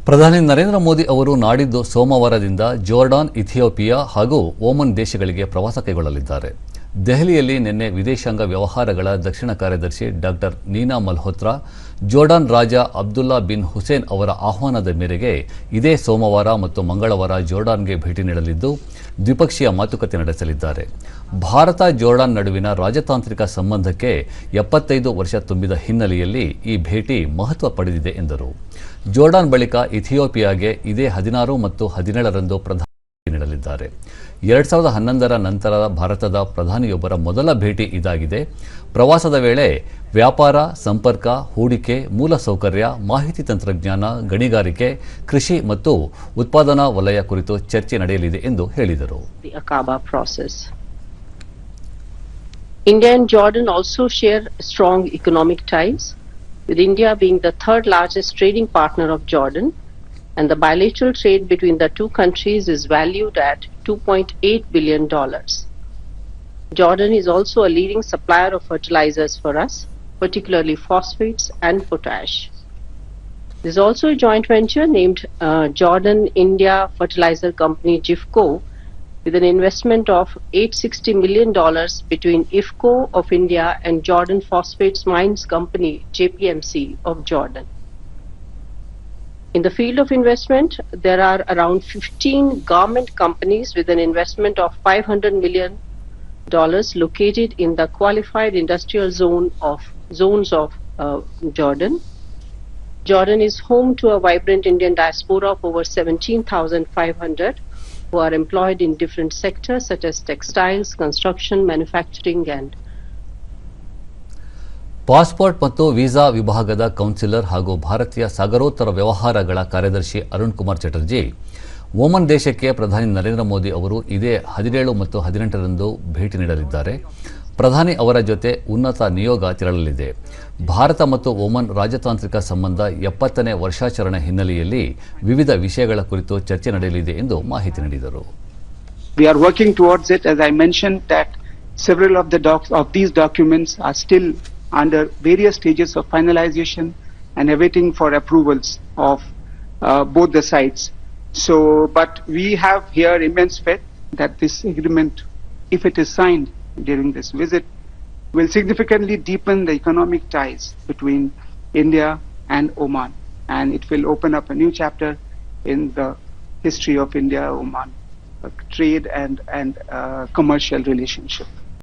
ಪ್ರಧಾನಿ ನರೇಂದ್ರ ಮೋದಿ ಅವರು ನಾಡಿದ್ದು ಸೋಮವಾರದಿಂದ ಜೋರ್ಡಾನ್, ಇಥಿಯೋಪಿಯಾ ಹಾಗೂ ಓಮನ್ ದೇಶಗಳಿಗೆ ಪ್ರವಾಸ ಕೈಗೊಳ್ಳಲಿದ್ದಾರೆ. ದೆಹಲಿಯಲ್ಲಿ ನಿನ್ನೆ ವಿದೇಶಾಂಗ ವ್ಯವಹಾರಗಳ ದಕ್ಷಿಣ ಕಾರ್ಯದರ್ಶಿ ಡಾಕ್ಟರ್ ನೀನಾ ಮಲ್ಹೋತ್ರಾ ಜೋರ್ಡಾನ್ ರಾಜ ಅಬ್ದುಲ್ಲಾ ಬಿನ್ ಹುಸೇನ್ ಅವರ ಆಹ್ವಾನದ ಮೇರೆಗೆ ಇದೇ ಸೋಮವಾರ ಮತ್ತು ಮಂಗಳವಾರ ಜೋರ್ಡಾನ್ಗೆ ಭೇಟಿ ನೀಡಲಿದ್ದು ದ್ವಿಪಕ್ಷೀಯ ಮಾತುಕತೆ ನಡೆಸಲಿದ್ದಾರೆ. ಭಾರತ ಜೋರ್ಡಾನ್ ನಡುವಿನ ರಾಜತಾಂತ್ರಿಕ ಸಂಬಂಧಕ್ಕೆ 75 ವರ್ಷ ತುಂಬಿದ ಹಿನ್ನೆಲೆಯಲ್ಲಿ ಈ ಭೇಟಿ ಮಹತ್ವ ಪಡೆದಿದೆ ಎಂದರು. ಜೋರ್ಡಾನ್ ಬಳಿಕ ಇಥಿಯೋಪಿಯಾಗೆ ಇದೇ 16 ಮತ್ತು 17ರಂದು ಪ್ರಧಾನಿ ನೀಡಲಿದ್ದಾರೆ. 2011ರ ನಂತರ ಭಾರತದ ಪ್ರಧಾನಿಯೊಬ್ಬರ ಮೊದಲ ಭೇಟಿ ಇದಾಗಿದೆ. ಪ್ರವಾಸದ ವೇಳೆ ವ್ಯಾಪಾರ, ಸಂಪರ್ಕ, ಹೂಡಿಕೆ, ಮೂಲಸೌಕರ್ಯ, ಮಾಹಿತಿ ತಂತ್ರಜ್ಞಾನ, ಗಣಿಗಾರಿಕೆ, ಕೃಷಿ ಮತ್ತು ಉತ್ಪಾದನಾ ವಲಯ ಕುರಿತು ಚರ್ಚೆ ನಡೆಯಲಿದೆ ಎಂದು ಹೇಳಿದರು. India and Jordan also share strong economic ties, with India being the third largest trading partner of Jordan, and the bilateral trade between the two countries is valued at $2.8 billion. Jordan is also a leading supplier of fertilizers for us, particularly phosphates and potash. There is also a joint venture named Jordan India Fertilizer Company JIFCO, with an investment of $860 million between IFCO of India and Jordan Phosphates Mines Company JPMC of Jordan. In the field of investment, there are around 15 government companies with an investment of $500 million located in the qualified industrial zones of Jordan. Jordan is home to a vibrant Indian diaspora of over 17,500 who are employed in different sectors such as textiles, construction, manufacturing and passport ಮತ್ತು visa ವಿಭಾಗದ counsellor ಹಾಗೂ ಭಾರತೀಯ ಸಾಗರೋತ್ತರ ವ್ಯವಹಾರಗಳ ಕಾರ್ಯದರ್ಶಿ Arun Kumar Chatterjee Oman ದೇಶಕ್ಕೆ ಪ್ರಧಾನಿ ನರೇಂದ್ರ ಮೋದಿ ಅವರು ಇದೇ 17 ಮತ್ತು 18ರಂದು ಭೇಟಿ ನೀಡಲಿದ್ದಾರೆ. ಪ್ರಧಾನಿ ಅವರ ಜೊತೆ ಉನ್ನತ ನಿಯೋಗ ತೆರಳಲಿದೆ. ಭಾರತ ಮತ್ತು ಓಮನ್ ರಾಜತಾಂತ್ರಿಕ ಸಂಬಂಧ 70ನೇ ವರ್ಷಾಚರಣೆ ಹಿನ್ನೆಲೆಯಲ್ಲಿ ವಿವಿಧ ವಿಷಯಗಳ ಕುರಿತು ಚರ್ಚೆ ನಡೆಯಲಿದೆ ಎಂದು ಮಾಹಿತಿ ನೀಡಿದರು. We are working towards it. As I mentioned, that several of these documents are still under various stages of finalization and awaiting for approvals of both the sides. But we have here immense faith that this agreement, if it is signed during this visit, will significantly deepen the economic ties between India and Oman, and it will open up a new chapter in the history of India-Oman trade and commercial relationship.